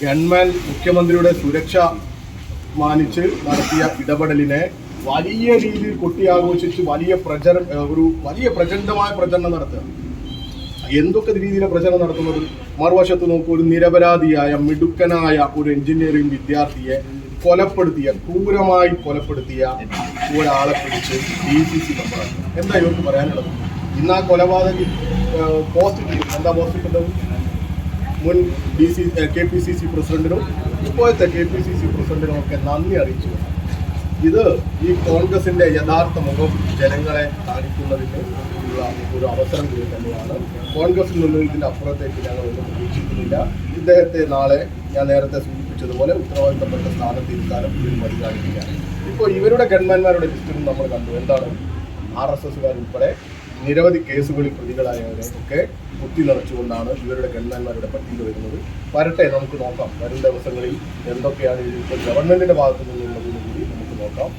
Government മുഖ്യമന്ത്രിയുടെ സുരക്ഷ മാനിച്ച് നടത്തിയ ഇടപെടലിനെ വലിയ രീതിയിൽ കൊട്ടിയാഘോഷിച്ച് വലിയ പ്രചണ്ഡമായ പ്രചരണം നടത്തുക. എന്തൊക്കെ രീതിയിലെ പ്രചരണം നടത്തുന്നത്? മറുവശത്ത് നോക്കൂ, ഒരു നിരപരാധിയായ മിടുക്കനായ ഒരു എഞ്ചിനീയറിംഗ് വിദ്യാർത്ഥിയെ ക്രൂരമായി കൊലപ്പെടുത്തിയ ഒരാളെ പിടിച്ച് DCC മെമ്പറാണ്. എന്താ ഇവർക്ക് പറയാനുള്ളത്? ഇന്ന് ആ കൊലപാതകി പോസ്റ്റ് എന്താ പോസ്റ്റ് ഇട്ടത്? മുൻ KPCC പ്രസിഡന്റിനും ഇപ്പോഴത്തെ KPCC പ്രസിഡന്റിനും ഒക്കെ നന്ദി അറിയിച്ചു. ഇത് ഈ കോൺഗ്രസിന്റെ യഥാർത്ഥ മുഖം ജനങ്ങളെ കാണിക്കുന്നതിന് ഉള്ള ഒരു അവസരം കൂടി തന്നെയാണ്. കോൺഗ്രസിൽ നിന്നും ഇതിന്റെ അപ്പുറത്തേക്ക് ഞങ്ങളൊന്നും പ്രതീക്ഷിക്കുന്നില്ല. ഇദ്ദേഹത്തെ നാളെ ഞാൻ നേരത്തെ സൂചിപ്പിച്ചതുപോലെ ഉത്തരവാദിത്തപ്പെട്ട സ്ഥാനത്ത് ഇരുത്താനും ഇതിന് മതി കാണിക്കുകയാണ്. ഇപ്പോൾ ഇവരുടെ ഗവൺമെന്റ്മാരുടെ ലിസ്റ്റിലും നമ്മൾ കണ്ടു. എന്താണ്? RSSകാർ ഉൾപ്പെടെ നിരവധി കേസുകളിൽ പ്രതികളായവരെ ഒക്കെ കുത്തി നിറച്ചുകൊണ്ടാണ് ഇവരുടെ ഗവൺമെന്റ്മാരുടെ പട്ടിക വരുന്നത്. വരട്ടെ, നമുക്ക് നോക്കാം വരും ദിവസങ്ങളിൽ എന്തൊക്കെയാണ് ഇപ്പോൾ ഗവൺമെന്റിന്റെ ഭാഗത്തു നിന്നുള്ളതെന്ന് കൂടി നമുക്ക് നോക്കാം.